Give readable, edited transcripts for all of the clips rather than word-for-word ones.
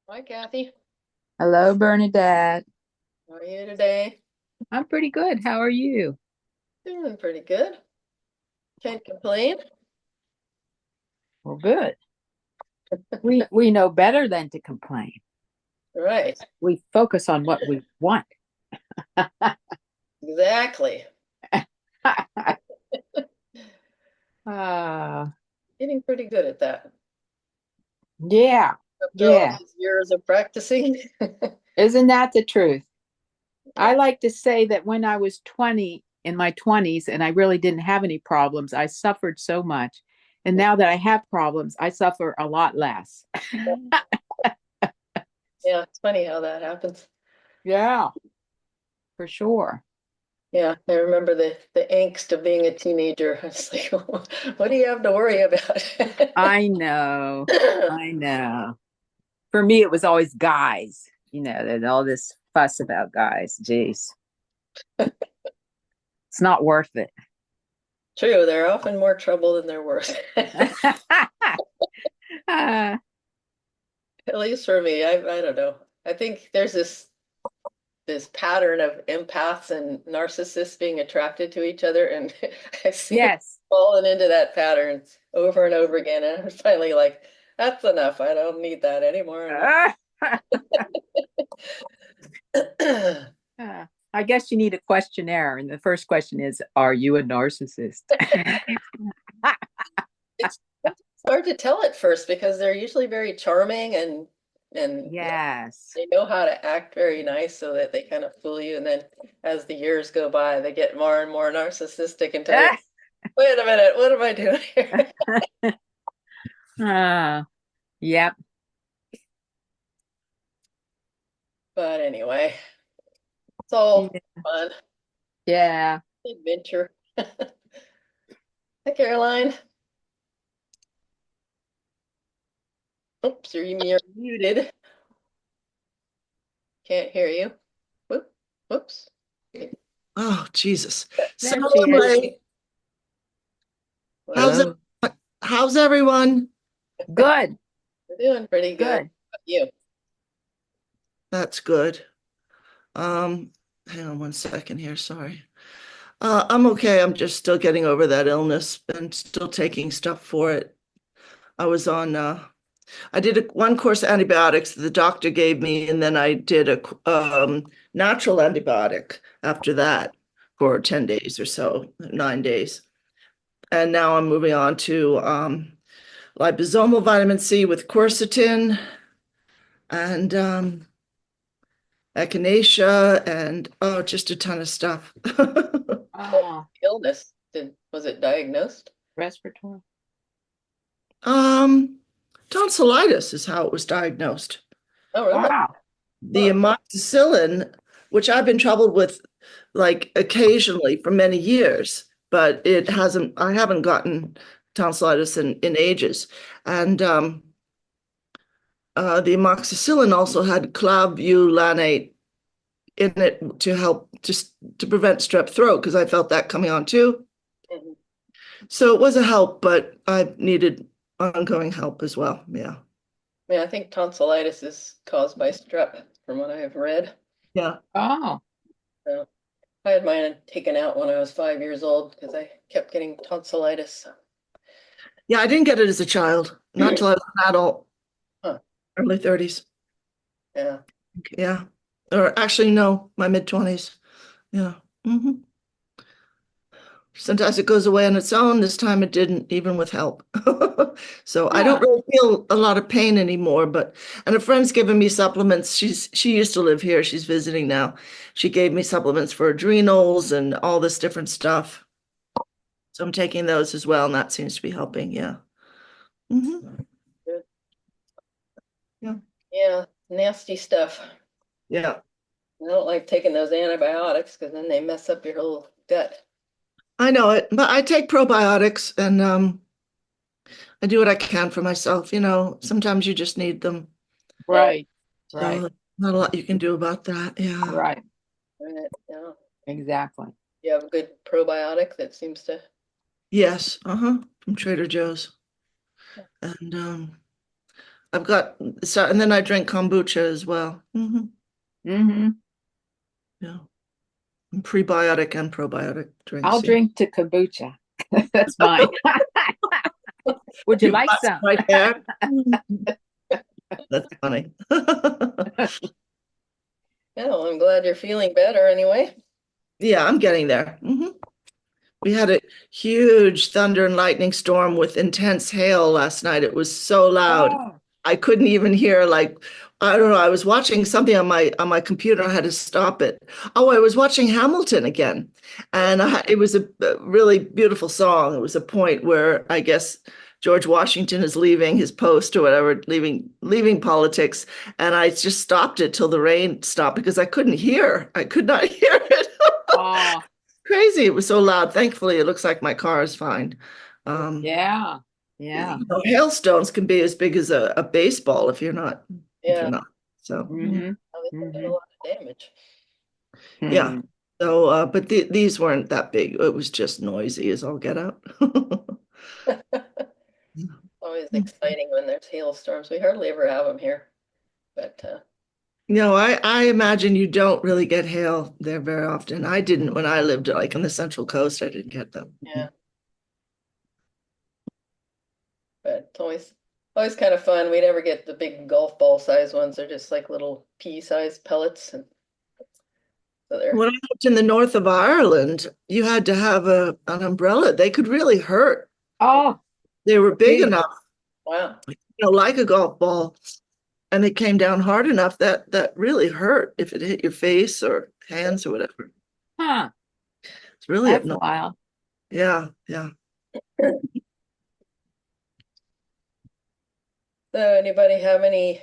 Hi, Kathy. Hello, Bernadette. How are you today? I'm pretty good. How are you? Doing pretty good. Can't complain. Well, good. We know better than to complain. Right. We focus on what we want. Exactly. uh, Getting pretty good at that. yeah, After all yeah. these years of practicing. Isn't that the truth? I Yeah. like to say that when I was 20, in my 20s, and I really didn't have any problems, I suffered so much. And now that I have problems, I suffer a lot less. Yeah, it's funny how that happens. Yeah, for sure. Yeah, I remember the angst of being a teenager. I was like, what do you have to worry about? I know. I know. For me, it was always guys. There's all this fuss about guys. Jeez, it's not worth it. True, they're often more trouble than they're worth. Uh, At least for me, I don't know. I think there's this pattern of empaths and narcissists being attracted to each other, and I seem yes. fallen into that pattern over and over again. And I'm finally like, that's enough. I don't need that anymore. I guess you need a questionnaire. And the first question is, are you a narcissist? It's hard to tell at first because they're usually very charming and Yes. they know how to act very nice so that they kind of fool you. And then as the years go by, they get more and more narcissistic until you're, wait a minute, what am I doing here? Yep. But anyway, it's all fun. Yeah. Adventure. Hi, Caroline. Oops, you're muted. Can't hear you. Whoop, whoops. Oh, Jesus. So There she is. anyway, how's it, Hello. how's everyone? Good. We're doing pretty good. Good. How about you? That's good. Hang on one second here, sorry. I'm okay. I'm just still getting over that illness and still taking stuff for it. I was on I did one course of antibiotics that the doctor gave me, and then I did a natural antibiotic after that for 10 days or so, 9 days. And now I'm moving on to liposomal vitamin C with quercetin and echinacea and oh, just a ton of stuff. What Oh, illness was it diagnosed? respiratory. um, Tonsillitis is how it was diagnosed. Oh, really? Wow. The Huh. amoxicillin, which I've been troubled with like occasionally for many years, but I haven't gotten tonsillitis in ages. And the amoxicillin also had clavulanate in it to help just to prevent strep throat because I felt that coming on too. Mhm. So it was a help, but I needed ongoing help as well. Yeah. Yeah, I think tonsillitis is caused by strep, from what I have read. Yeah. Oh, So I had mine taken out when I was 5 years old because I kept getting tonsillitis. Yeah, I didn't get it as a child, not till I was an adult, Huh. early 30s. Yeah. Yeah. Or actually, no, my mid 20s. Yeah. Hmm. Sometimes it goes away on its own. This time it didn't, even with help. So I don't yeah. really feel a lot of pain anymore, and a friend's given me supplements. She used to live here. She's visiting now. She gave me supplements for adrenals and all this different stuff. So I'm taking those as well, and that seems to be helping. Yeah. Hmm. Good. Yeah. Yeah, nasty stuff. Yeah. I don't like taking those antibiotics because then they mess up your whole gut. I know it, but I take probiotics and I do what I can for myself. Sometimes you just need them. Yeah, Right. Right. So not a lot you can do about that. Yeah. Right. right. Yeah. Exactly. You have a good probiotic that seems to. Yes. Uh-huh. From Trader Joe's. And I've got so, and then I drink kombucha as well. Hmm. Yeah, and prebiotic and probiotic I'll drinks. Yeah, drink to kombucha. That's mine. Would you you like bust some? right there. That's funny. Yeah, well, I'm glad you're feeling better anyway. Yeah, I'm getting there. We had a huge thunder and lightning storm with intense hail last night. It was so loud. Oh, I couldn't even hear like I don't know, I was watching something on my computer. I had to stop it. Oh, I was watching Hamilton again. And it was a really beautiful song. It was a point where I guess George Washington is leaving his post or whatever, leaving politics. And I just stopped it till the rain stopped because I couldn't hear. I could not hear it. oh, Crazy. It was so loud. Thankfully, it looks like my car is fine. Um, yeah, yeah. hailstones can be as big as a baseball if you're Yeah, not. So Hmm. well, they did a Hmm. lot of damage. yeah. Hmm. So but these weren't that big. It was just noisy as all get out. Always exciting when there's hailstorms. We hardly ever have them here, but No, I imagine you don't really get hail there very often. I didn't when I lived like on the Central Coast. I didn't get them. yeah, but it's always kind of fun. We never get the big golf ball size ones. They're just like little pea-sized pellets, and so they're When I lived in the north of Ireland, you had to have an umbrella. They could really hurt. Oh, They were big gee. enough, wow. like a golf ball, and they came down hard enough that really hurt if it hit your face or hands or whatever. Huh. It's really That's obnoxious. wild. Yeah, yeah. So anybody have any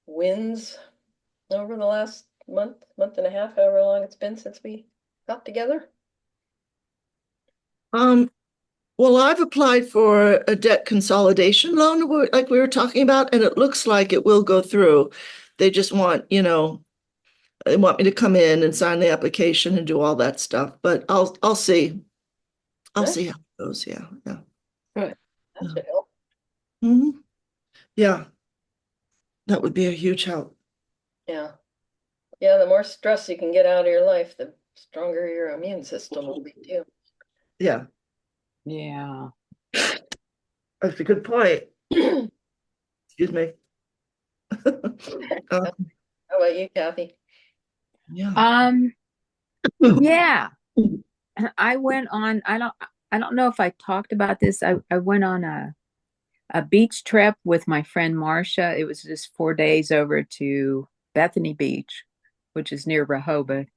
wins over the last month and a half, however long it's been since we got together? Um, well, I've applied for a debt consolidation loan, like we were talking about, and it looks like it will go through. They just want, they want me to come in and sign the application and do all that stuff. But I'll see. I'll That, see how it goes. Yeah, yeah. Good. that Yeah. should help. Yeah, that would be a huge help. Yeah. Yeah, the more stress you can get out of your life, the stronger your immune system will be too. Yeah, Yeah. that's a good point. Excuse me. Uh, How about you, Kathy? yeah. Um, yeah. I went on, I don't know if I talked about this. I went on a beach trip with my friend Marcia. It was just 4 days over to Bethany Beach, which is near Rehoboth.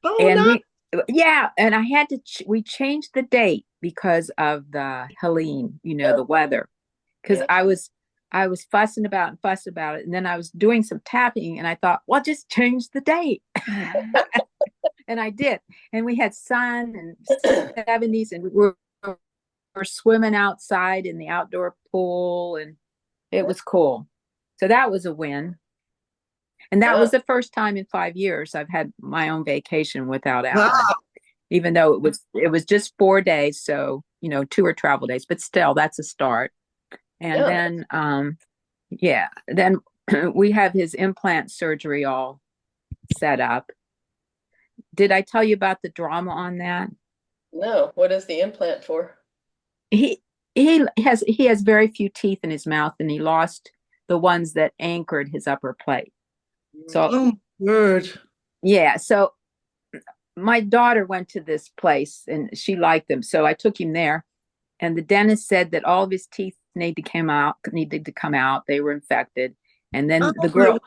Oh, And no. yeah, and I had to, we changed the date because of the Helene, the weather. Because Yeah. I was fussing about and fussing about it. And then I was doing some tapping and I thought, well, just change the date. And I did. And we had sun and 70s and we were swimming outside in the outdoor pool and it was cool. So that was a win. And that Yeah. was the first time in 5 years I've had my own vacation without Wow. Alan, even though it was just 4 days. So, tour travel days, but still that's a start. And Yeah. then, yeah, then we have his implant surgery all set up. Did I tell you about the drama on that? No, what is the implant for? He he has very few teeth in his mouth and he lost the ones that anchored his upper plate. So Oh, word. yeah, so my daughter went to this place and she liked them. So I took him there and the dentist said that all of his teeth needed to come out. They were infected. And Oh, then my word.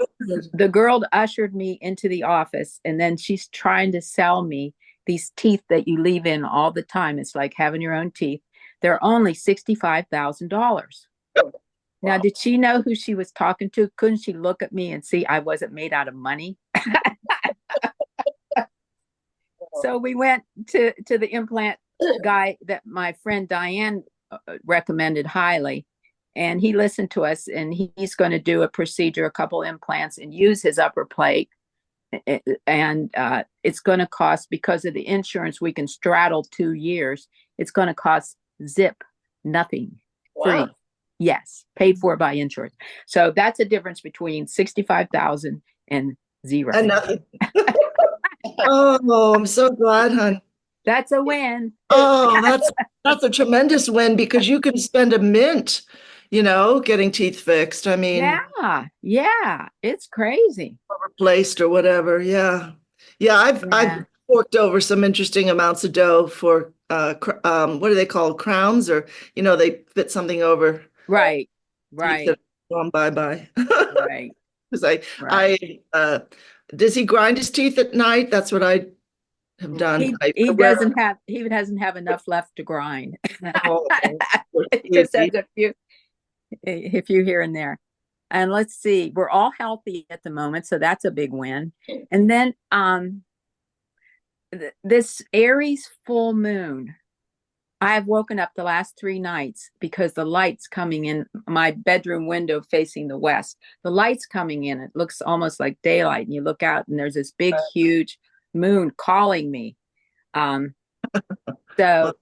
the girl ushered me into the office and then she's trying to sell me these teeth that you leave in all the time. It's like having your own teeth. They're only $65,000. Now, Wow. did she know who she was talking to? Couldn't she look at me and see I wasn't made out of money? So we went to the implant guy that my friend Diane recommended highly. And he listened to us and he's going to do a procedure, a couple implants, and use his upper plate. And it's going to cost, because of the insurance, we can straddle 2 years. It's going to cost zip, nothing, Wow. free. Yes, paid for by insurance. So that's a difference between 65,000 and zero. And nothing. Oh, I'm so glad, hon. That's a win. Oh, that's a tremendous win because you can spend a mint, getting teeth fixed. I mean, Yeah, yeah, it's crazy. replaced or whatever. Yeah. Yeah, I've Yeah, forked over some interesting amounts of dough for what are they called? Crowns, or they fit something over right, teeth that right, have gone bye-bye. right, Because I right. I does he grind his teeth at night? That's what I have done. I He wear doesn't have enough left to grind. oh, He just has sweetie. a few here and there. And let's see, we're all healthy at the moment, so that's a big win. And then this Aries full moon, I've woken up the last 3 nights because the light's coming in my bedroom window facing the west. The light's coming in. It looks almost like daylight. And you look out and there's this big, huge moon calling me. Um, Well, so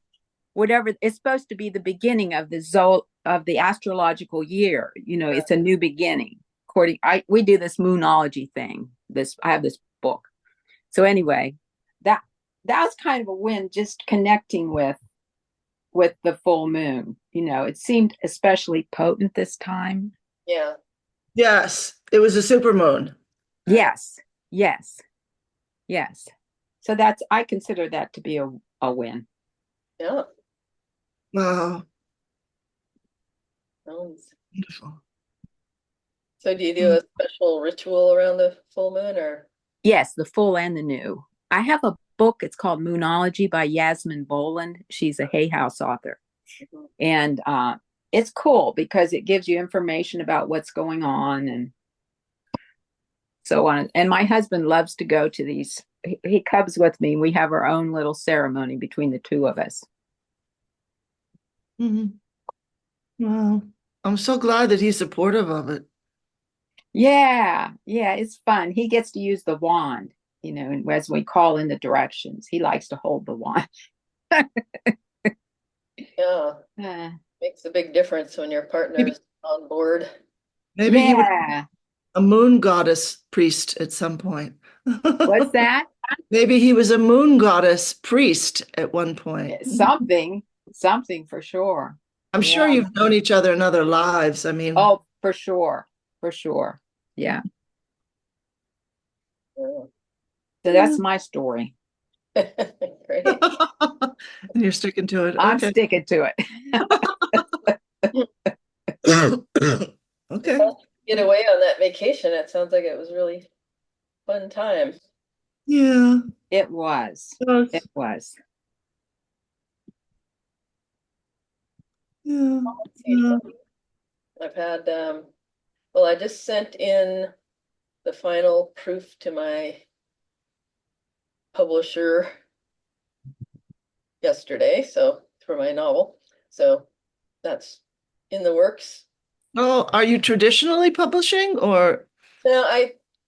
whatever it's supposed to be the beginning of the astrological year. It's a new beginning. According we do this moonology thing. I have this book. So anyway, that that was kind of a win just connecting with the full moon. It seemed especially potent this time. Yeah. yes, it was a super moon. Yes, yes, yes. So I consider that to be a win. Yeah. Wow, Sounds- wonderful. So do you do Mm. a special ritual around the full moon or? Yes, the full and the new. I have a book. It's called Moonology by Yasmin Boland. She's a Hay House author. Mhm. And it's cool because it gives you information about what's going on and so on. And my husband loves to go to these. He comes with me. We have our own little ceremony between the two of us. Mhm. Wow, I'm so glad that he's supportive of it. Yeah, yeah, it's fun. He gets to use the wand, and as we call in the directions, he likes to hold the wand. Yeah. Uh, Makes a big difference when your Maybe, partner's on board. maybe he was yeah. a moon goddess priest at some point. What's that? Maybe he was a moon goddess priest at one point. Something for sure. I'm sure Yeah. you've known each other in other lives. I mean, Oh, for sure. For sure. Yeah. Yeah. So that's my story. Great. and you're sticking to it. I'm Okay. sticking to Okay. Well, get away on that vacation. It sounds like it was really fun time. Yeah. it. Was. It Yes. was. Yeah. Let's see. Yeah. I've had well, I just sent in the final proof to my publisher yesterday, so for my novel. So that's in the works. Oh, are you traditionally publishing or? Now,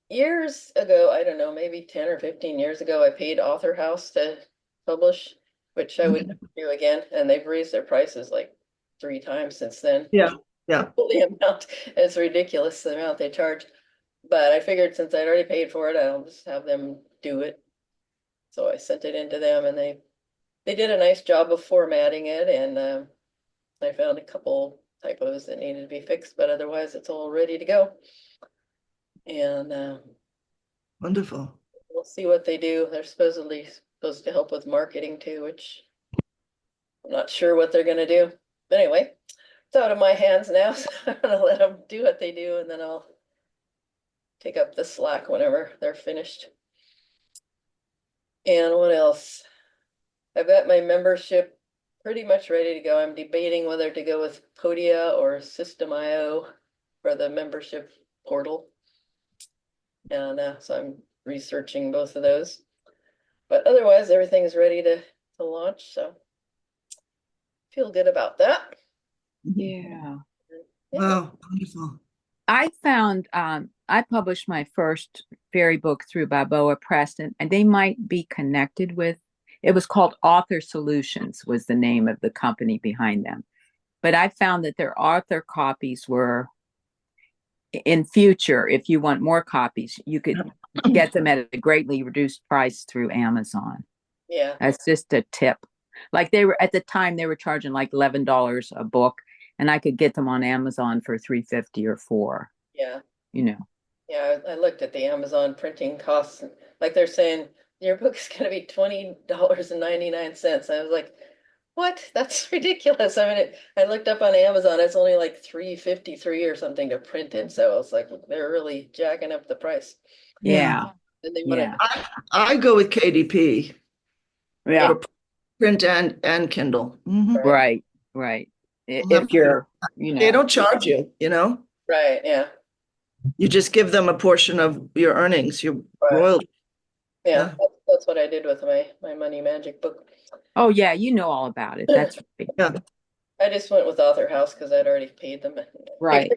years ago, I don't know, maybe 10 or 15 years ago, I paid Author House to publish, which I would Okay. never do again. And they've raised their prices like 3 times since then. Yeah. Yeah. The amount, it's ridiculous, the amount they charge. But I figured since I'd already paid for it, I'll just have them do it. So I sent it in to them and they did a nice job of formatting it. And I found a couple typos that needed to be fixed, but otherwise it's all ready to go. And Wonderful. we'll see what they do. They're supposedly supposed to help with marketing too, which I'm not sure what they're gonna do. But anyway, it's out of my hands now, so I'm gonna let them do what they do, and then I'll take up the slack whenever they're finished. And what else? I've got my membership pretty much ready to go. I'm debating whether to go with Podia or System.io for the membership portal. And so I'm researching both of those. But otherwise, everything's ready to launch, so feel good about that. Yeah. Yeah. Wow. Wonderful. I found I published my first fairy book through Balboa Press, and they might be connected with. It was called Author Solutions, was the name of the company behind them. but I found that their author copies were in future, if you want more copies, you could get them at a greatly reduced price through Amazon. Yeah, That's just a tip. Like they were at the time they were charging like $11 a book, and I could get them on Amazon for 350 or four, yeah, you know. yeah. I looked at the Amazon printing costs, and like they're saying your book's gonna be $20.99. I was like, what? That's ridiculous. I mean, I looked up on Amazon, it's only like 353 or something to print it. So I was like, they're really jacking up the price. Yeah. Yeah, And they want yeah, to, I go with KDP yeah. for print and Kindle. right, Right, right. I'll have If to do you're, it. you They know, don't charge you, you know? right, yeah, You just give them a portion of your earnings, your right. royalty. Yeah, Yeah. that's what I did with my Money Magic book. oh yeah, you know all about it. That's right. Yeah. I just went with Author House because I'd already paid them. I Right.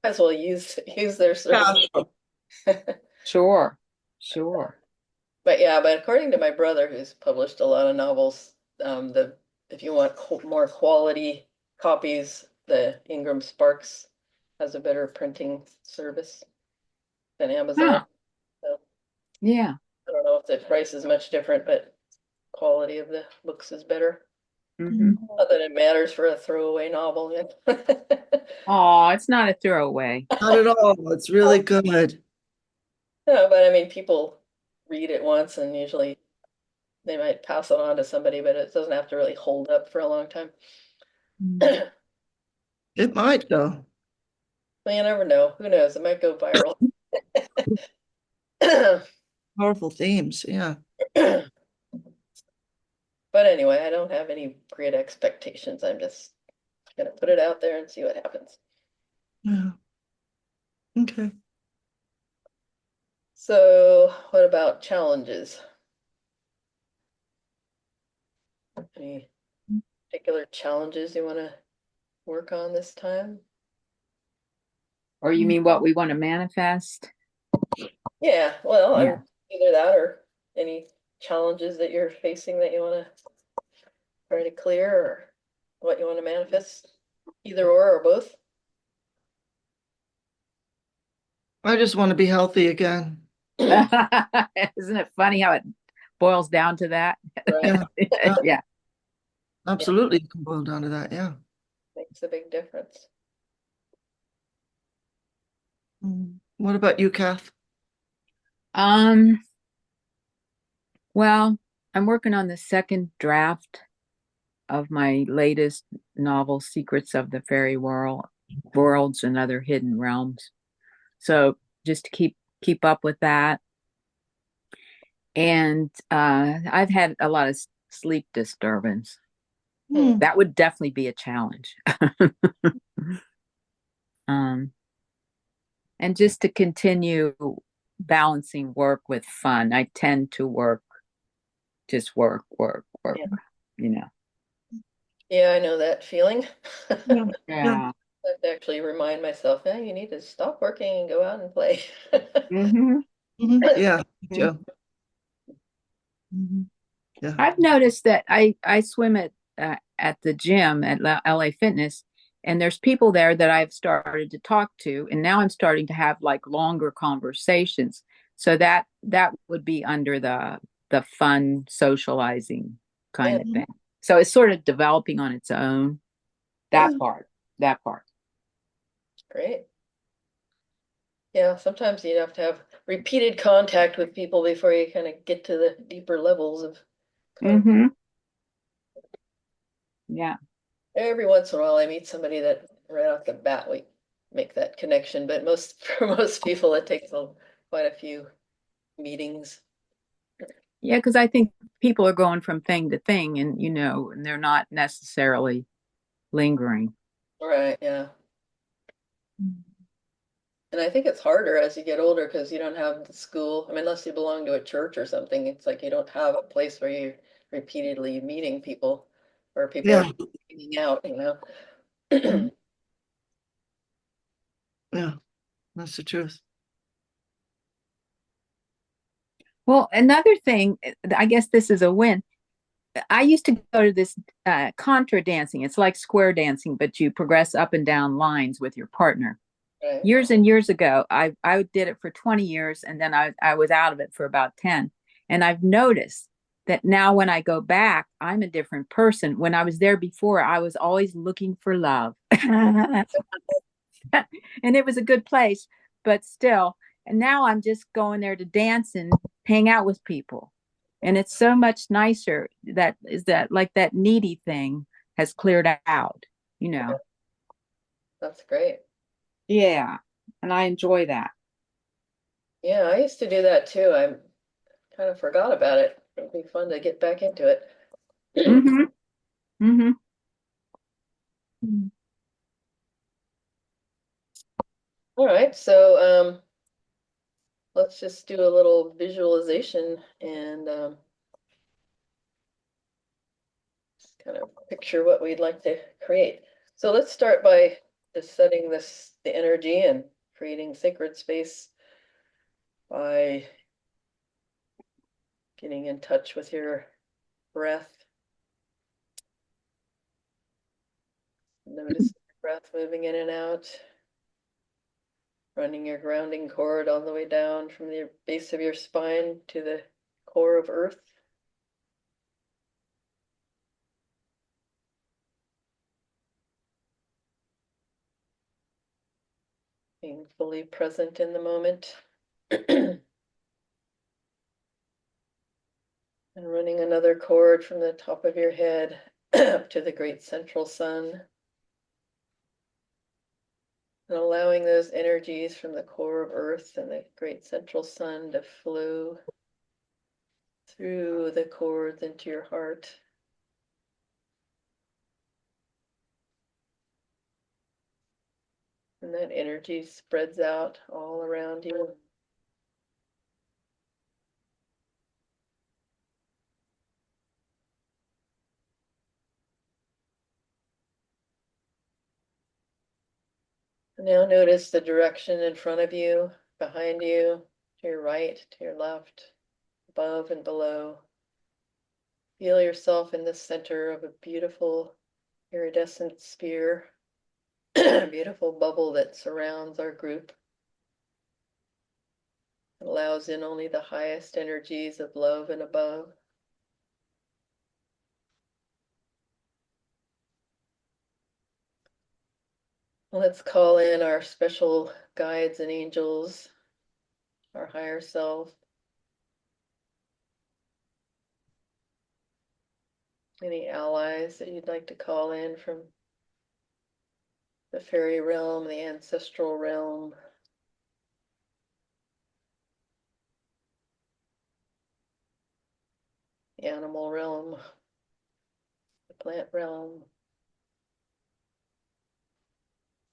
might as well use their Yeah. service. Sure, sure. But yeah, but according to my brother, who's published a lot of novels, the if you want more quality copies, the Ingram Sparks has a better printing service than Amazon. Huh. So Yeah. I don't know if the price is much different, but quality of the books is better. Mm-hmm. Not that it matters for a throwaway novel. Oh, it's not a throwaway. Not at all. It's really good. No, but I mean, people read it once and usually they might pass it on to somebody, but it doesn't have to really hold up for a long time. Well, It might go. you never know. Who knows? It might go viral. Powerful themes. Yeah. But anyway, I don't have any great expectations. I'm just gonna put it out there and see what happens. Yeah. Okay. So, what about challenges? Any particular challenges you want to work on this time? Or you mean what we want to manifest? Yeah, well, Yeah. I'm either that or any challenges that you're facing that you want to try to clear or what you want to manifest, either or both. I just want to be healthy again. Isn't it funny how it boils down to that? Right. Yeah. Yeah. Yeah. Yeah, Absolutely. It can boil down to that. Yeah. makes a big difference. What about you, Kath? Um, well, I'm working on the second draft of my latest novel, Secrets of the Fairy Worlds and Other Hidden Realms. So just to keep up with that. And I've had a lot of sleep disturbance. Hmm. That would definitely be a challenge. um, and just to continue balancing work with fun. I tend to just work, work, work, Yeah. you know. Yeah, I know that feeling. Yeah. I Yeah. Yeah. have to actually remind myself, yeah, you need to stop working and go out and play. Hmm. Yeah. Joe. Yeah. I've noticed that I swim at the gym at LA Fitness, and there's people there that I've started to talk to, and now I'm starting to have like longer conversations. So that would be under the fun socializing Yeah, kind of thing. So it's sort of developing on its own. Yeah. That part, that part. great. Yeah, sometimes you have to have repeated contact with people before you kind of get to the deeper levels of contact. Hmm. Yeah. Every once in a while, I meet somebody that right off the bat we make that connection, but most for most people, it takes quite a few meetings. Yeah, because I think people are going from thing to thing, and and they're not necessarily lingering. Right, yeah. And I think it's harder as you get older because you don't have the school. I mean, unless you belong to a church or something, it's like you don't have a place where you're repeatedly meeting people or people are Yeah. hanging out. Yeah. That's the truth. Well, another thing, I guess this is a win. I used to go to this contra dancing. It's like square dancing, but you progress up and down lines with your partner. Right. Years and years ago, I did it for 20 years, and then I was out of it for about 10. And I've noticed that now when I go back, I'm a different person. When I was there before, I was always looking for love. And it was a good place, but still. And now I'm just going there to dance and hang out with people. And it's so much nicer that is that like that needy thing has cleared out, you know. That's great. Yeah. And I enjoy that. Yeah, I used to do that too. I kind of forgot about it. It'd be fun to get back into it. Mm-hmm. Mm-hmm. All right, so let's just do a little visualization and just kind of picture what we'd like to create. So let's start by just setting the energy and creating sacred space by getting in touch with your breath. Notice your breath moving in and out, running your grounding cord all the way down from the base of your spine to the core of earth. Being fully present in the moment. And running another cord from the top of your head up to the great central sun. And allowing those energies from the core of earth and the great central sun to flow through the cords into your heart. And that energy spreads out all around you. And now notice the direction in front of you, behind you, to your right, to your left, above and below. Feel yourself in the center of a beautiful iridescent sphere, a beautiful bubble that surrounds our group. It allows in only the highest energies of love and above. Let's call in our special guides and angels, our higher self, any allies that you'd like to call in from the fairy realm, the ancestral realm, the animal realm, the plant realm,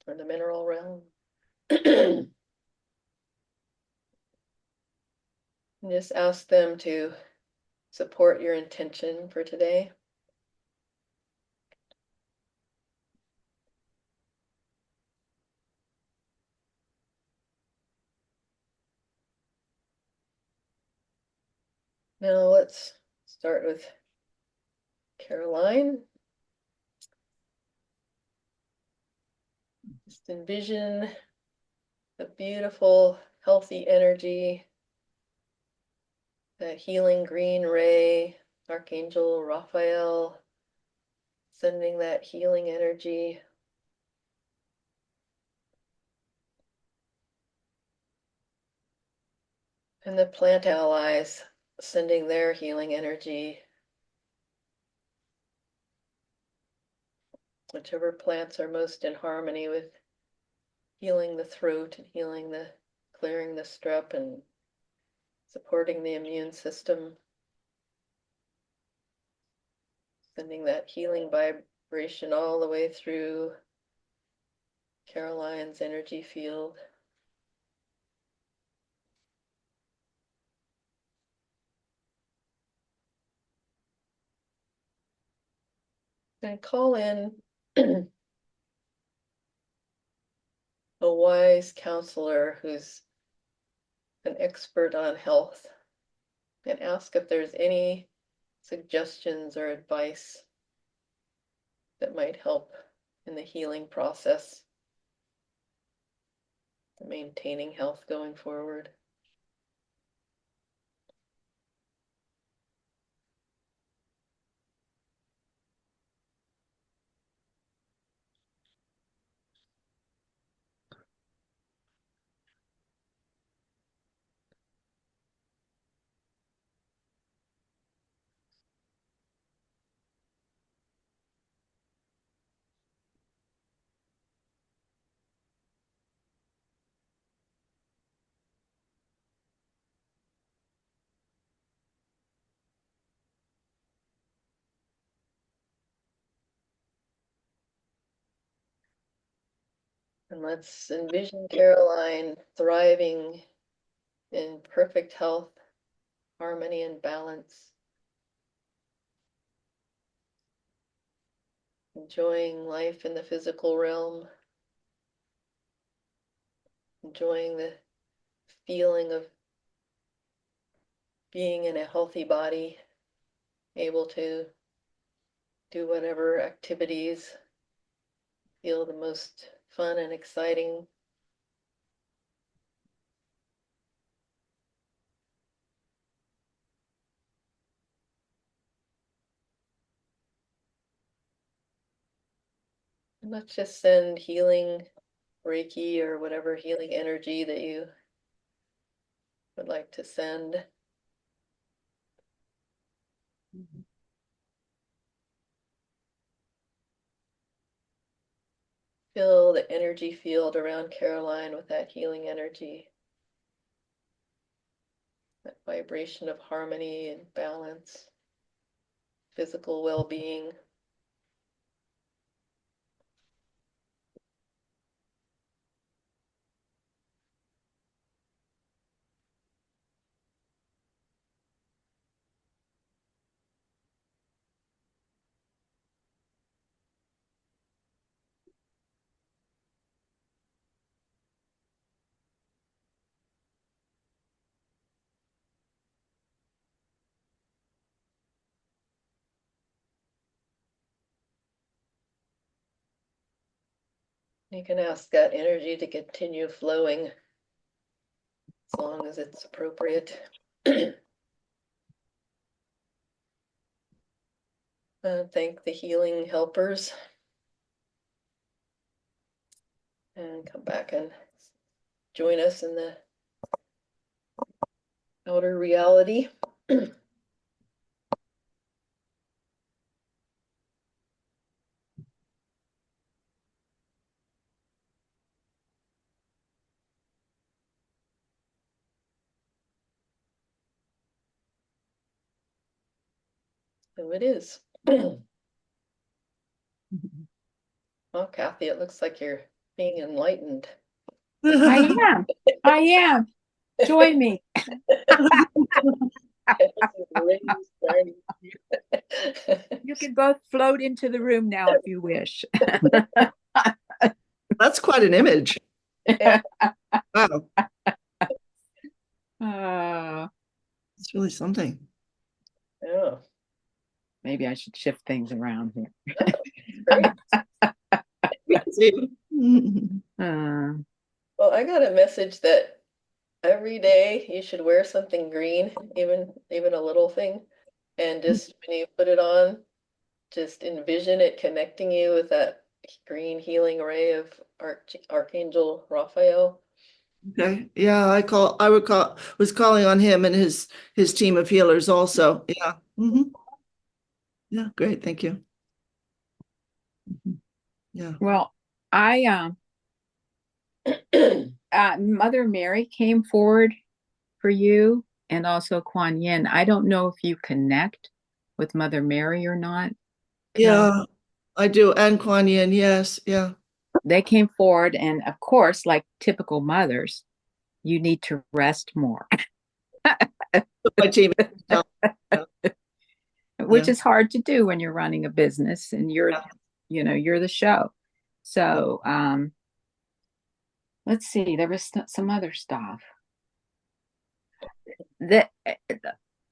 or the mineral realm. And just ask them to support your intention for today. Now let's start with Caroline. Just envision the beautiful, healthy energy, that healing green ray, Archangel Raphael, sending that healing energy. And the plant allies sending their healing energy. Whichever plants are most in harmony with healing the throat and clearing the strep and supporting the immune system. Sending that healing vibration all the way through Caroline's energy field. And call in a wise counselor who's an expert on health and ask if there's any suggestions or advice that might help in the healing process, maintaining health going forward. And let's envision Caroline thriving in perfect health, harmony, and balance, enjoying life in the physical realm, enjoying the feeling of being in a healthy body, able to do whatever activities feel the most fun and exciting. And let's just send healing Reiki or whatever healing energy that you would like to send. Fill the energy field around Caroline with that healing energy, that vibration of harmony and balance, physical well-being. You can ask that energy to continue flowing as long as it's appropriate. Thank the healing helpers and come back and join us in the outer reality. So it is. Well, Kathy, it looks like you're being enlightened. I am. I am. Join me. You can both float into the room now if you wish. That's quite an image. Yeah. Wow, Uh, it's really something. Yeah. maybe I should shift things around here. Great. Uh, Well, I got a message that every day you should wear something green, even a little thing. And just when you put it on, just envision it connecting you with that green healing ray of Archangel Raphael. Okay. Yeah, was calling on him and his team of healers also. Yeah. Yeah, great. Thank you. Yeah. well, I Mother Mary came forward for you and also Kuan Yin. I don't know if you connect with Mother Mary or not, Carol. Yeah, I do. And Kuan Yin, yes. Yeah. They came forward, and of course, like typical mothers, you need to rest more, My team. Yeah. which Yeah. is hard to do when you're running a business and you're the show. So let's see, there was some other stuff that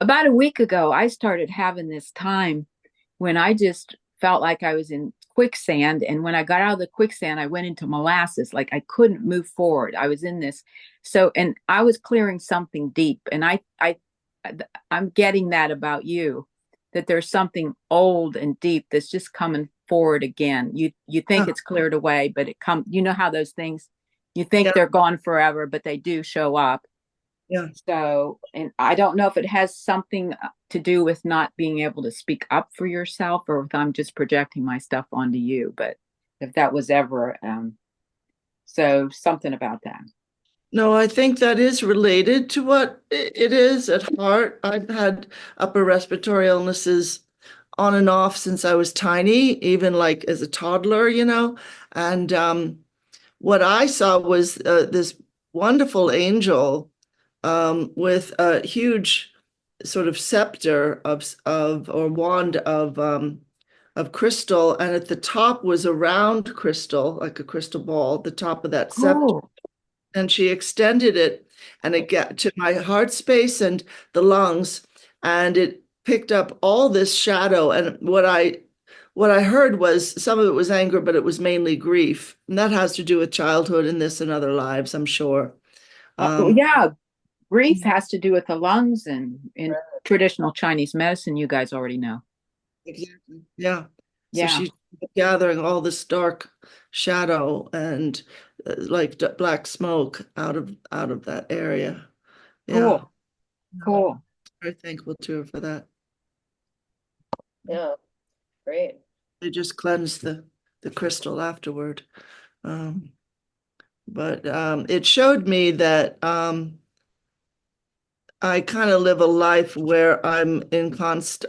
About a week ago, I started having this time when I just felt like I was in quicksand. And when I got out of the quicksand, I went into molasses. Like I couldn't move forward. I was in this. So, and I was clearing something deep. And I'm getting that about you, that there's something old and deep that's just coming forward again. You think Yeah, it's cleared away, but it come, you know how those things, you think yeah, they're gone forever, but they do show up. yeah. So, and I don't know if it has something to do with not being able to speak up for yourself or if I'm just projecting my stuff onto you, but if that was ever, so something about that. No, I think that is related to what it is at heart. I've had upper respiratory illnesses on and off since I was tiny, even like as a toddler, you know. And what I saw was this wonderful angel with a huge sort of scepter of or wand of crystal, and at the top was a round crystal, like a crystal ball, the top of that scepter. Cool. And she extended it and it got to my heart space and the lungs, and it picked up all this shadow. And what I heard was some of it was anger, but it was mainly grief. And that has to do with childhood and this and other lives, I'm sure. Um, Yeah, grief has to do with the lungs and in Right. traditional Chinese medicine, you guys already know. exactly. Yeah. So Yeah, she's gathering all this dark shadow and like black smoke out of that area. Yeah. cool, cool. Very thankful to her for that. Yeah, great. They just cleansed the crystal afterward. Um, but it showed me that I kind of live a life where I'm in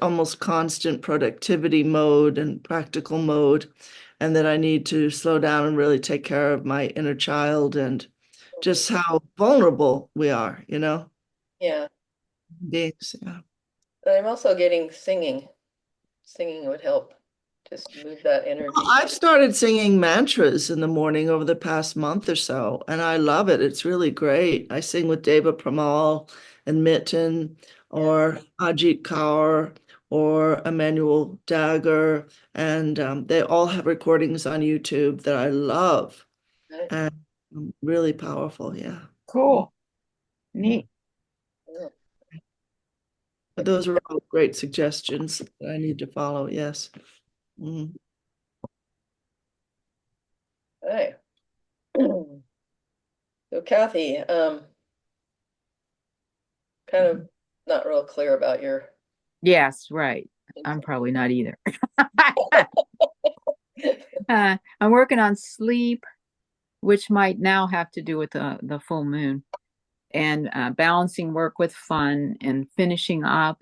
almost constant productivity mode and practical mode, and that I need to slow down and really take care of my inner child and Mhm. just how vulnerable we are, Yeah, beings. Yeah. but I'm also getting singing. Singing would help just move that energy. I've started singing mantras in the morning over the past month or so, and I love it. It's really great. I sing with Deva Pramal and Mitten Yeah, or Ajit Kaur or Emmanuel Dagger, and they all have recordings on YouTube that I love right. and really powerful. Yeah. Cool. Neat. Yeah. But those are all great suggestions that I need to follow. Yes. Mhm. Right. So Kathy, kind of not real clear about your Yes, right. I'm probably not either. I'm working on sleep, which might now have to do with the full moon, and balancing work with fun and finishing up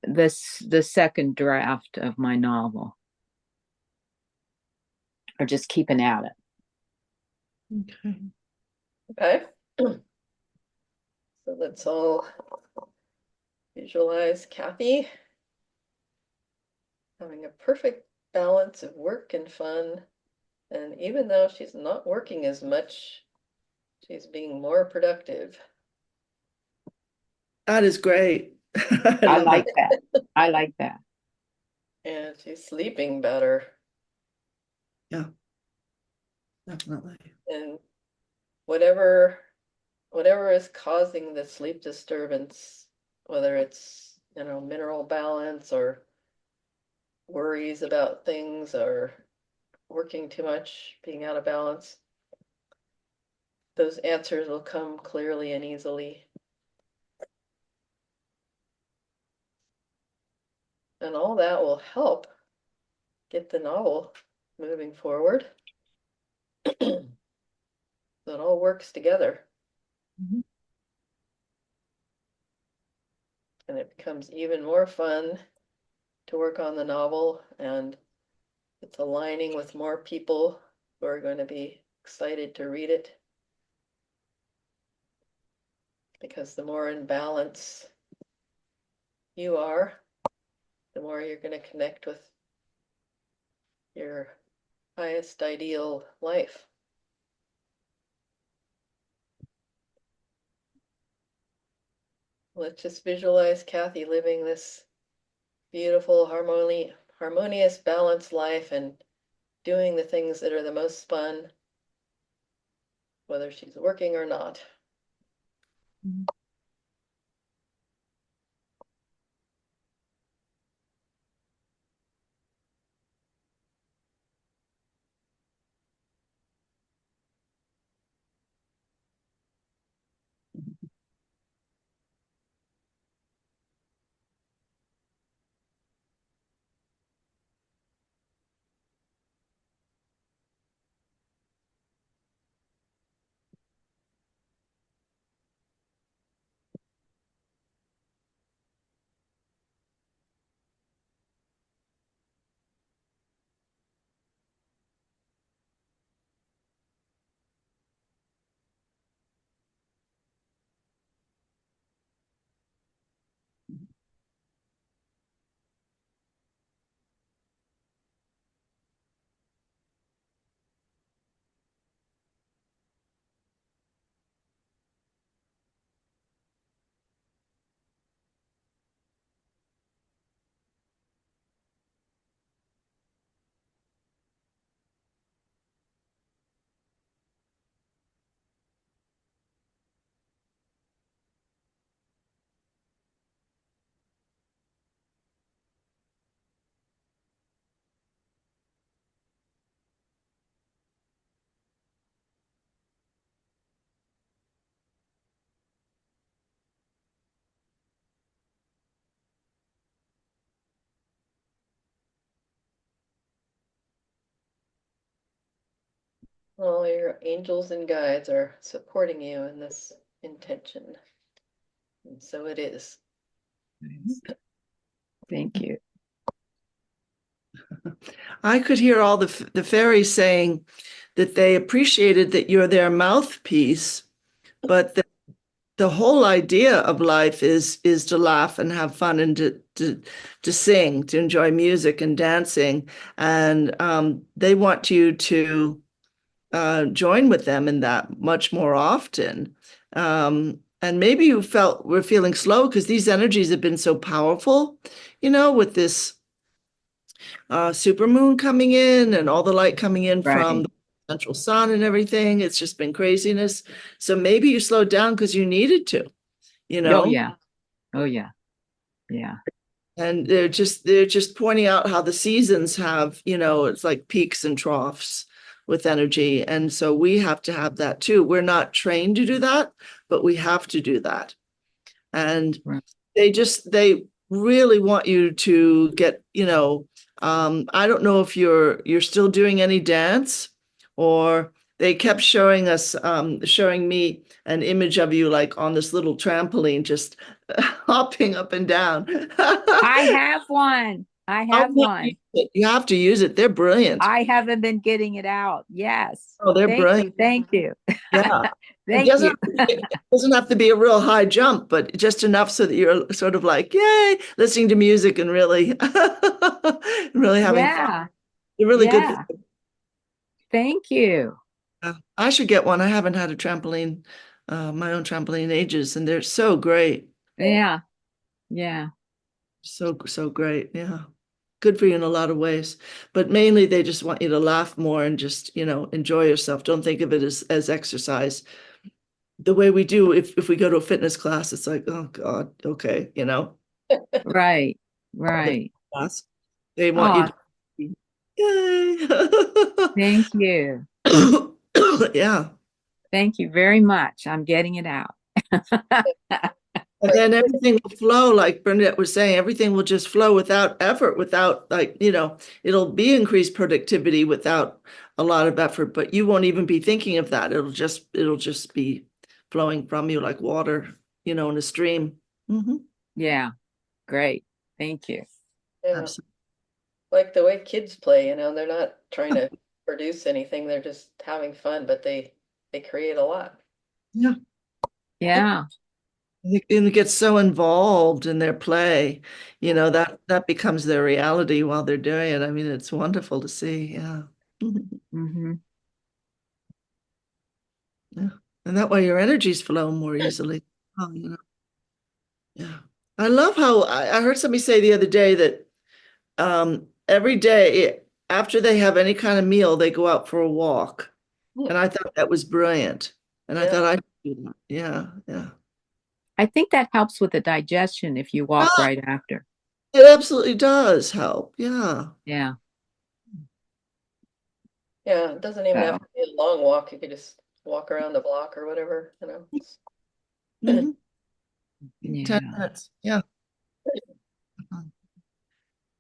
the second draft of my novel, or just keeping at it. Okay. okay. So let's all visualize Kathy having a perfect balance of work and fun. And even though she's not working as much, she's being more productive. That is great. I I love like it. that. I like that. And she's sleeping better. Yeah, definitely. And whatever whatever is causing the sleep disturbance, whether it's, mineral balance or worries about things or working too much, being out of balance, those answers will come clearly and easily. And all that will help get the novel moving forward. So it all works together Mhm. and it becomes even more fun to work on the novel, and it's aligning with more people who are going to be excited to read it, because the more in balance you are, the more you're going to connect with your highest ideal life. Let's just visualize Kathy living this beautiful, harmonious, balanced life and doing the things that are the most fun, whether she's working or not. All your angels and guides are supporting you in this intention. And so it is. Thank you. I could hear all the fairies saying that they appreciated that you're their mouthpiece, but the whole idea of life is to laugh and have fun and to sing, to enjoy music and dancing, and they want you to join with them in that much more often. And maybe you felt we're feeling slow because these energies have been so powerful, with this supermoon coming in and all the light coming in from Right. the central sun and everything. It's just been craziness. So maybe you slowed down because you needed to, you Oh know? yeah. Oh yeah. Yeah. And they're just pointing out how the seasons have, it's like peaks and troughs with energy. And so we have to have that too. We're not trained to do that, but we have to do that. And Right. they really want you to get, I don't know if you're still doing any dance, or they kept showing me an image of you like on this little trampoline, just hopping up and down. I have one. I Oh, have no, one. you have to use it. They're brilliant. I haven't been getting it out. Yes. Oh, they're Thank brilliant. you. Thank you. Yeah. It Thank doesn't you. have to be, it doesn't have to be a real high jump, but just enough so that you're sort of like, yay, listening to music and really, really having fun. Yeah. They're really good for Yeah. Thank you. I should get one. I haven't had a trampoline, my own trampoline in ages, and they're so great. Yeah. Yeah. So great. Yeah. Good for you in a lot of ways. But mainly they just want you to laugh more and just, enjoy yourself. Don't think of it as exercise. The way we do if we go to a fitness class, it's like, oh God, okay, Right. fitness Right. class. They want you Oh, to yay. thank you. Yeah. Thank you very much. I'm getting it out. And then everything will flow, like Bernadette was saying, everything will just flow without effort, without like, it'll be increased productivity without a lot of effort, but you won't even be thinking of that. It'll just be flowing from you like water, in a stream. Mhm. Yeah. Great. Thank you. Yeah. Absolutely. Like the way kids play, they're not trying to produce anything, they're just having fun, but they create a lot. Yeah. Yeah. And get so involved in their play, that becomes their reality while they're doing it. I mean, it's wonderful to see. Yeah. Hmm. Yeah. And that way your energies flow more easily. Oh, Yeah. I love how I heard somebody say the other day that every day after they have any kind of meal, they go out for a walk. Hmm. And I thought that was brilliant. And I Yeah, thought I'd do that. Yeah, yeah. I think that helps with the digestion if you walk Ah, right after. it absolutely does help. Yeah. Yeah. yeah. It doesn't even have So, to be a long walk. You could just walk around the block or whatever, you know. Hmm. 10 yeah. minutes. Yeah.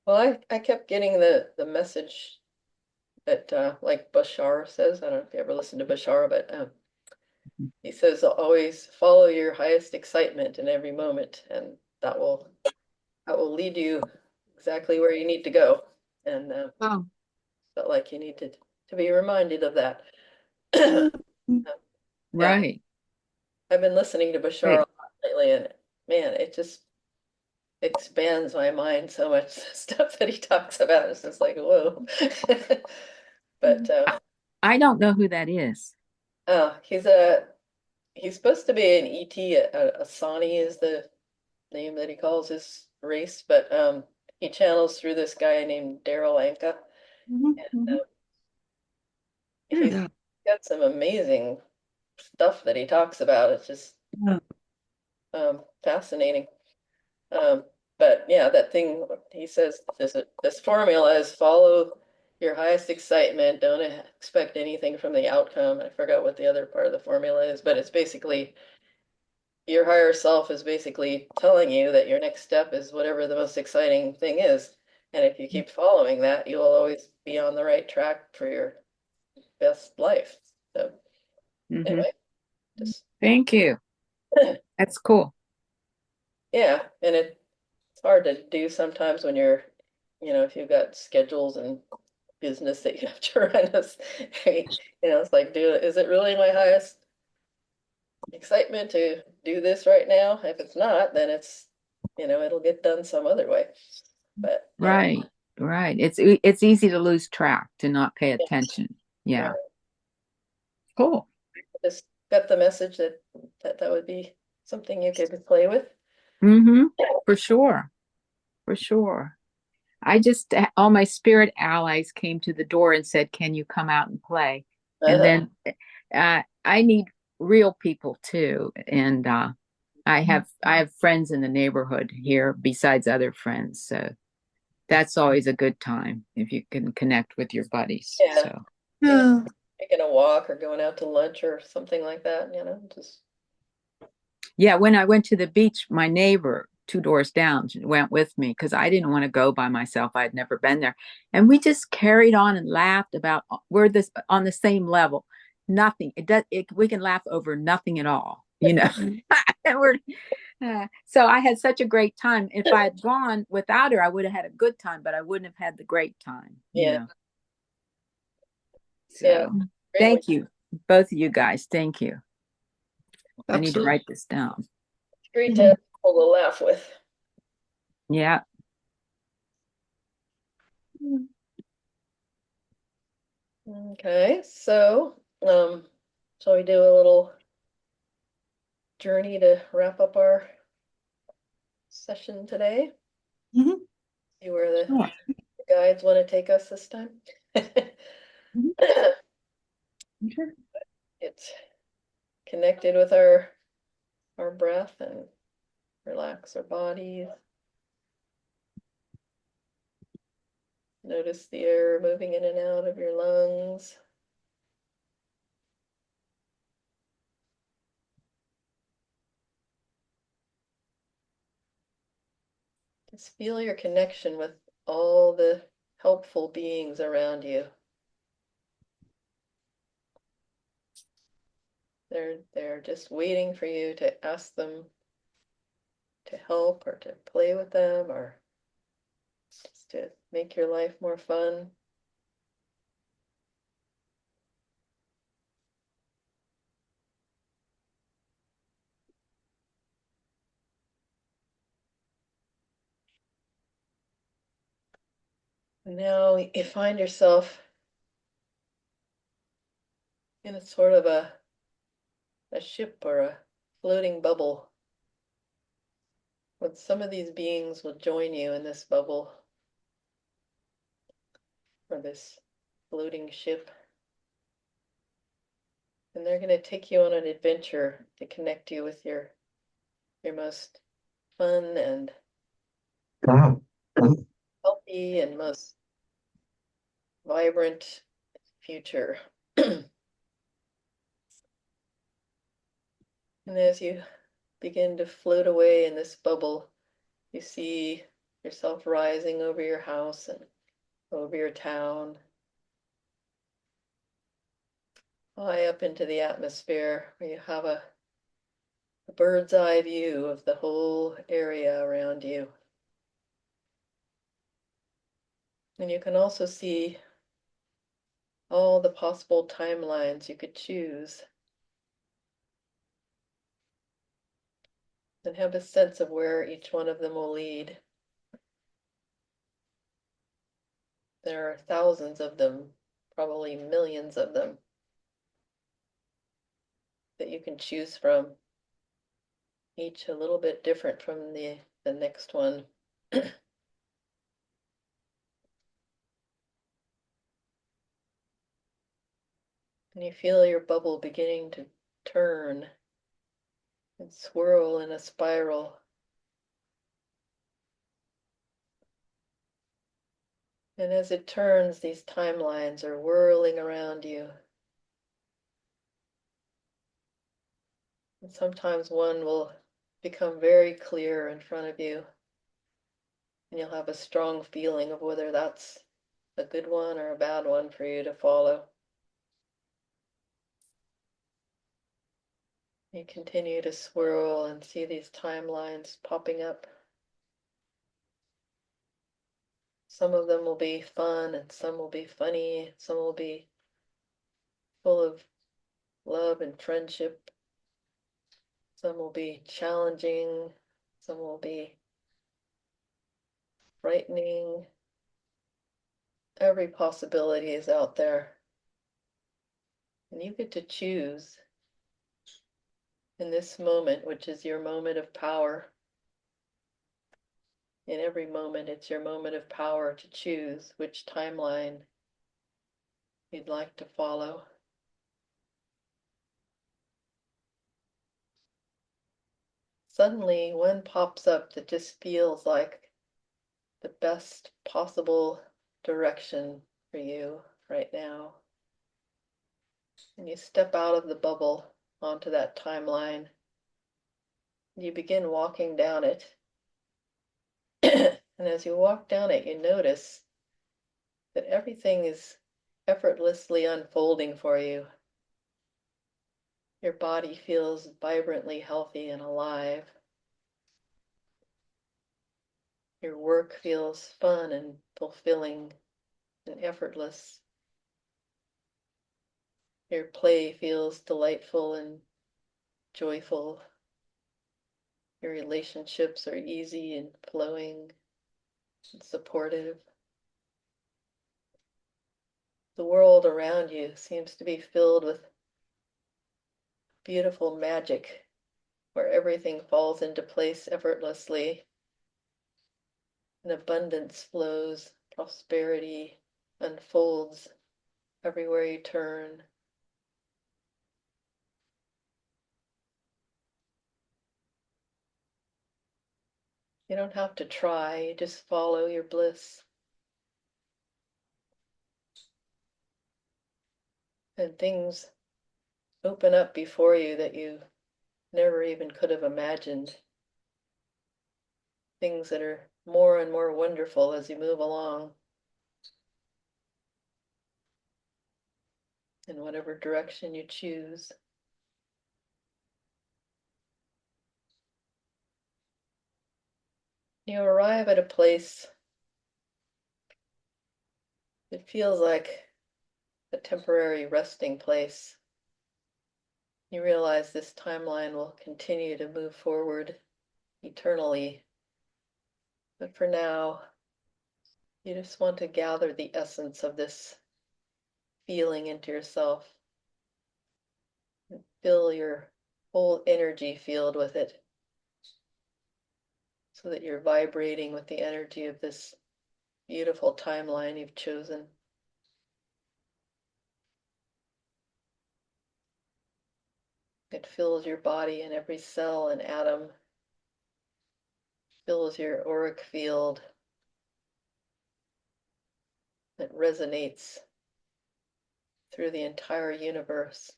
Well, I kept getting the message that like Bashar says. I don't know if you ever listened to Bashar, but he says always follow your highest excitement in every moment, and that will lead you exactly where you need to go. And Oh, felt like you need to be reminded of that. Yeah, right. I've been listening to Bashar a Right. lot lately, and man, it just expands my mind so much. The stuff that he talks about is just like whoa. But I, I don't know who that is. he's supposed to be an ET. A Sani is the name that he calls his race, but he channels through this guy named Daryl Anka. Mhm, Uh, mhm. he's Yeah. got some amazing stuff that he talks about. It's just Yeah. fascinating. Um, but yeah, that thing he says this formula is follow your highest excitement. Don't expect anything from the outcome. I forgot what the other part of the formula is, but it's basically your higher self is basically telling you that your next step is whatever the most exciting thing is. And if you keep following that, you'll always be on the right track for your best life. So Mhm. anyway, just Thank you. That's cool. yeah, and it's hard to do sometimes when if you've got schedules and business that you have to run. It's like, is it really my highest excitement to do this right now? If it's not, then it'll get done some other way. But Right. Right. It's easy to lose track, to not pay yeah, attention. right. Yeah. Cool. Just got the message that would be something you could play with. Mm-hmm. For sure. For sure. I just all my spirit allies came to the door and said, "Can you come out and play?" And Uh-huh. then I need real people too. And I have friends in the neighborhood here besides other friends. So that's always a good time if you can connect with your buddies. Yeah, So even Yeah. taking a walk or going out to lunch or something like that. Just yeah, when I went to the beach, my neighbor two doors down went with me because I didn't want to go by myself. I'd never been there. And we just carried on and laughed about we're this on the same level. Nothing. We can laugh over nothing at all, you know. And so I had such a great time. If I had gone without her, I would have had a good time, but I wouldn't have had the great time, you yeah, know. yeah, So great when thank you, both of you guys. Thank you. I need to Absolutely. write this down. great to have people to laugh with. Yeah. Okay, so shall we do a little journey to wrap up our session today? Mhm. See where the Sure. guides want to take us this time. Mhm. Sure. It's connected with our breath and relax our bodies. Notice the air moving in and out of your lungs. Just feel your connection with all the helpful beings around you. They're just waiting for you to ask them to help or to play with them or just to make your life more fun. Now you find yourself in a sort of a ship or a floating bubble. But some of these beings will join you in this bubble or this floating ship. And they're going to take you on an adventure to connect you with your most fun and healthy and most vibrant future. And as you begin to float away in this bubble, you see yourself rising over your house and over your town, high up into the atmosphere, where you have a bird's eye view of the whole area around you. And you can also see all the possible timelines you could choose and have a sense of where each one of them will lead. There are thousands of them, probably millions of them, that you can choose from, each a little bit different from the next one. And you feel your bubble beginning to turn and swirl in a spiral. And as it turns, these timelines are whirling around you. And sometimes one will become very clear in front of you, and you'll have a strong feeling of whether that's a good one or a bad one for you to follow. You continue to swirl and see these timelines popping up. Some of them will be fun, and some will be funny, some will be full of love and friendship. Some will be challenging, some will be frightening. Every possibility is out there. And you get to choose in this moment, which is your moment of power. In every moment, it's your moment of power to choose which timeline you'd like to follow. Suddenly, one pops up that just feels like the best possible direction for you right now. And you step out of the bubble onto that timeline. You begin walking down it. And as you walk down it, you notice that everything is effortlessly unfolding for you. Your body feels vibrantly healthy and alive. Your work feels fun and fulfilling and effortless. Your play feels delightful and joyful. Your relationships are easy and flowing and supportive. The world around you seems to be filled with beautiful magic where everything falls into place effortlessly and abundance flows, prosperity unfolds everywhere you turn. You don't have to try, you just follow your bliss. And things open up before you that you never even could have imagined. Things that are more and more wonderful as you move along in whatever direction you choose. You arrive at a place that feels like a temporary resting place. You realize this timeline will continue to move forward eternally. But for now, you just want to gather the essence of this feeling into yourself and fill your whole energy field with it. so that you're vibrating with the energy of this beautiful timeline you've chosen. It fills your body and every cell and atom, fills your auric field. It resonates through the entire universe.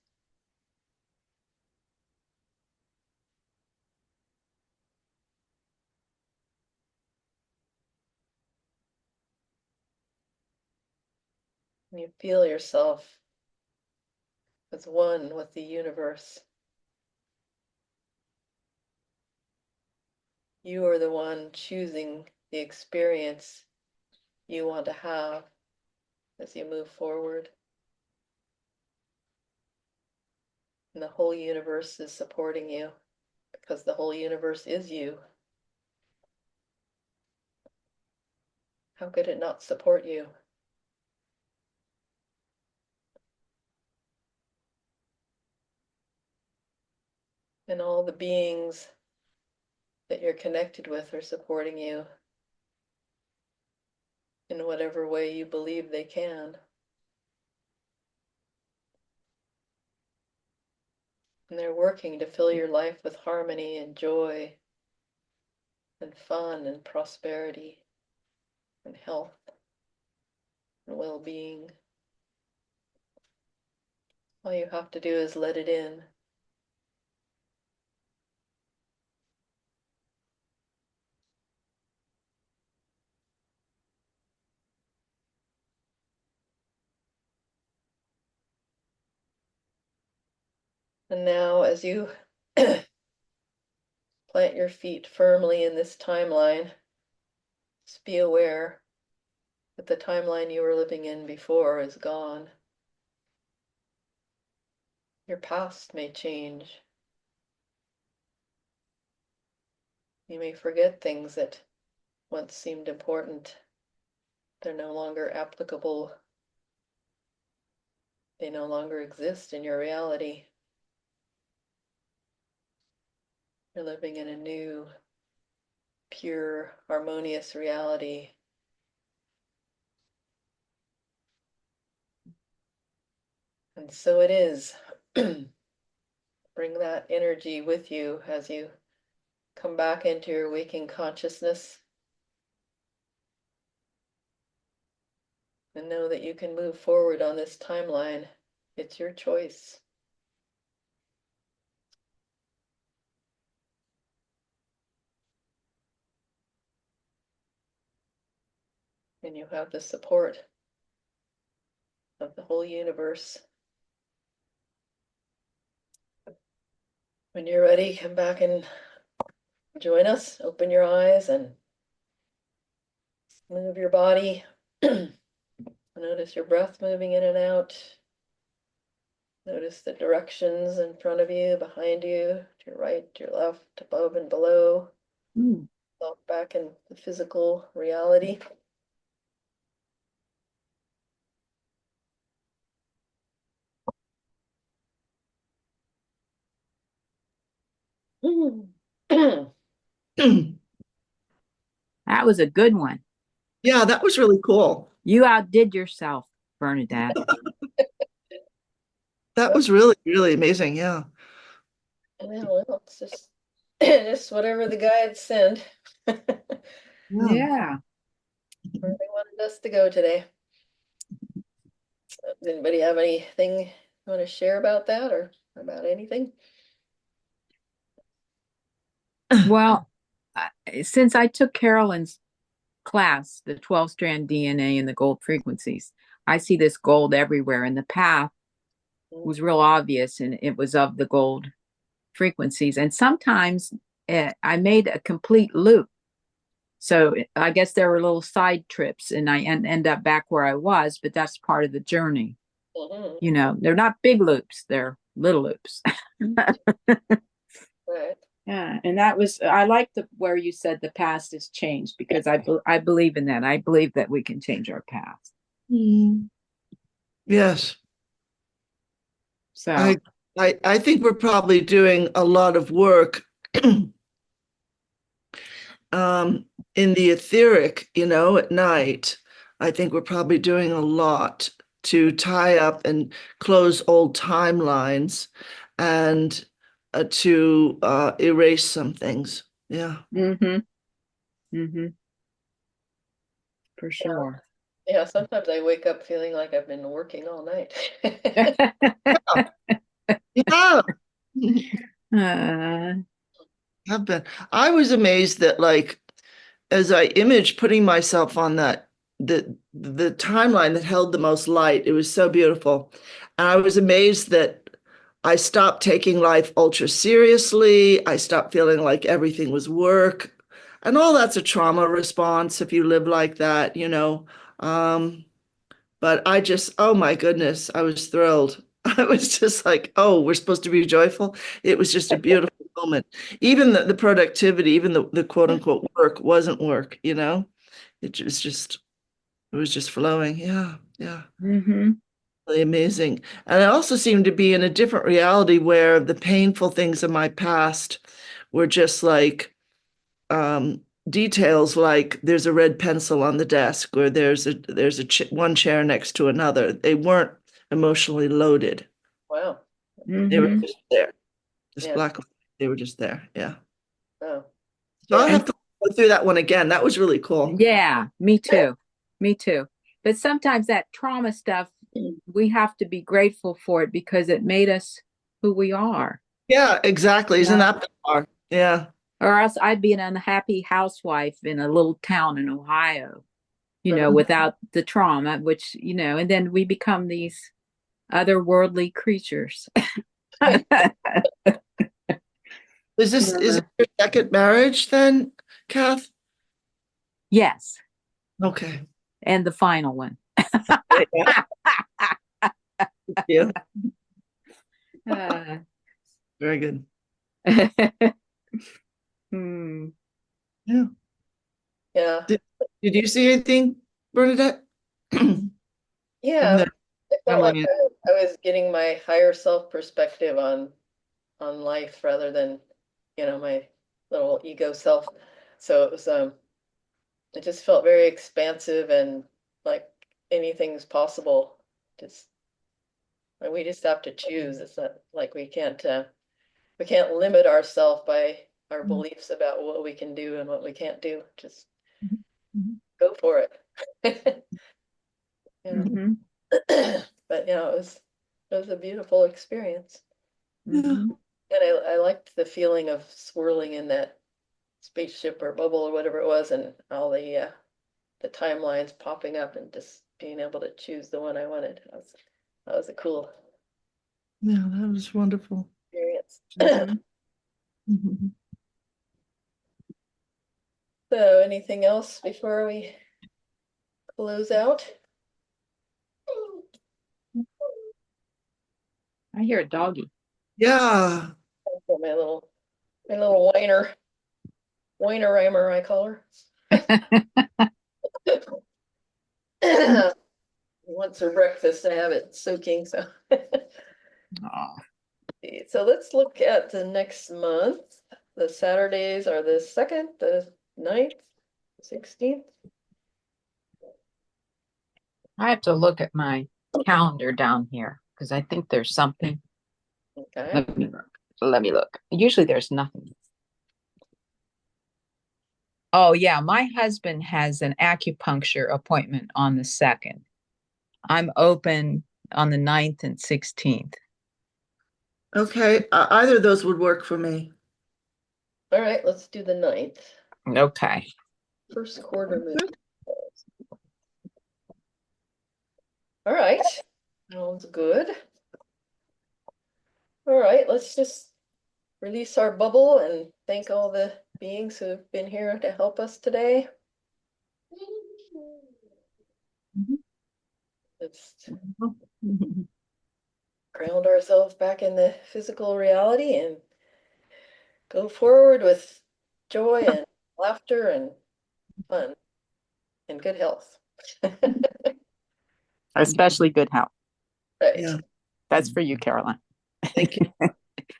And you feel yourself as one with the universe. You are the one choosing the experience you want to have as you move forward. And the whole universe is supporting you because the whole universe is you. How could it not support you? And all the beings that you're connected with are supporting you in whatever way you believe they can. And they're working to fill your life with harmony and joy and fun and prosperity and health and well-being. All you have to do is let it in. And now, as you plant your feet firmly in this timeline, just be aware that the timeline you were living in before is gone. Your past may change. You may forget things that once seemed important. They're no longer applicable. They no longer exist in your reality. You're living in a new, pure, harmonious reality. And so it is. Bring that energy with you as you come back into your waking consciousness. And know that you can move forward on this timeline. It's your choice. And you have the support of the whole universe. When you're ready, come back and join us. Open your eyes and move your body. Notice your breath moving in and out. Notice the directions in front of you, behind you, to your right, to your left, above and below. Walk back in the physical reality. That was a good one. Yeah, that was really cool. You outdid yourself, Bernadette. That was really, really amazing. Yeah. Yeah, well, it's just just whatever the guides send. Yeah. Yeah. Where they wanted us to go today. Does anybody have anything you want to share about that or about anything? Well, since I took Carolyn's class, the 12 strand DNA and the gold frequencies, I see this gold everywhere, and the path was real obvious, and it was of the gold frequencies. And sometimes I made a complete loop. So I guess there were little side trips, and I end up back where I was, but that's part of the journey. Mhm. You know, they're not big loops, they're little loops. Right. Yeah, and that was I like the where you said the past has changed because I believe in that. I believe that we can change our past. Yes. So I think we're probably doing a lot of work in the etheric, at night, I think we're probably doing a lot to tie up and close old timelines and to erase some things. Yeah. Mm-hmm. Mm-hmm. For Yeah. sure. Yeah, sometimes I wake up feeling like I've been working all night. Yeah. Uh, Have been. I was amazed that like as I imaged putting myself on the timeline that held the most light, it was so beautiful. And I was amazed that I stopped taking life ultra seriously. I stopped feeling like everything was work. And all that's a trauma response if you live like that. Um, but I just, oh my goodness, I was thrilled. I was just like, oh, we're supposed to be joyful. It was just a beautiful moment. Even the productivity, even the quote unquote work wasn't work. It was just flowing. Yeah, yeah. mm-hmm. Really amazing. And I also seemed to be in a different reality where the painful things of my past were just like details like there's a red pencil on the desk or there's one chair next to another. They weren't emotionally loaded. Wow. They were Mm-hmm. just there. Just Yeah. black and white. They were just there. Yeah. Oh, So I'll yeah. have to go through that one again. That was really cool. Yeah, me too. Me too. But sometimes that trauma stuff, we have to be grateful for it because it made us who we are. Yeah, exactly. Isn't Yeah. that bizarre? Yeah. Or else I'd be an unhappy housewife in a little town in Ohio, Uh-huh. without the trauma, which, and then we become these otherworldly creatures. Is it your second marriage then, Kath? Yes. Okay. And the final one. Yeah. Yeah. Uh, Very good. hmm. Yeah. Yeah. Did you see anything, Bernadette? From Yeah. the I felt like timeline? I was getting my higher self perspective on life rather than, my little ego self. So it just felt very expansive and like anything's possible. Just and we just have to choose. It's not like we can't limit ourselves by our beliefs about what we can do and what we can't do. Just go for it. Yeah. Mm-hmm. But it was a beautiful experience. Yeah. Mm-hmm. And I liked the feeling of swirling in that spaceship or bubble or whatever it was, and all the timelines popping up and just being able to choose the one I wanted. That was a cool Yeah, that was wonderful. experience. Mm-hmm. Mhm. So, anything else before we close out? I hear a doggy. Yeah. For my little whiner rhymer, I call her. Once her breakfast, I have it soaking. So, Oh, so let's look at the next month. The Saturdays are the 2nd, the 9th, 16th. I have to look at my calendar down here because I think there's something. Okay. Let me look. Let me look. Usually there's nothing. Oh, yeah. My husband has an acupuncture appointment on the 2nd. I'm open on the 9th and 16th. Okay. Either of those would work for me. All right, let's do the 9th. Okay. First quarter move. All right. Sounds good. All right, let's just release our bubble and thank all the beings who've been here to help us today. Let's ground ourselves back in the physical reality and go forward with joy and laughter and fun and good health. Especially good health. Right. Yeah. That's for you, Caroline. Thank you.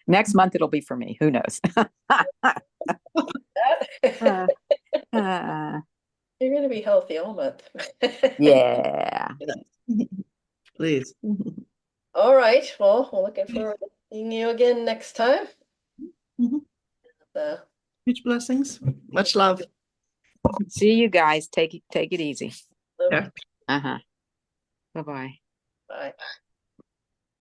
Next month it'll be for me. Who knows? That. You're gonna be healthy all month. Yeah. Please. All right, well, we're looking forward to seeing you again next time. Mhm. Uh, Huge blessings. Much love. See you guys. Take it easy. Yeah. Uh-huh. Bye-bye. bye.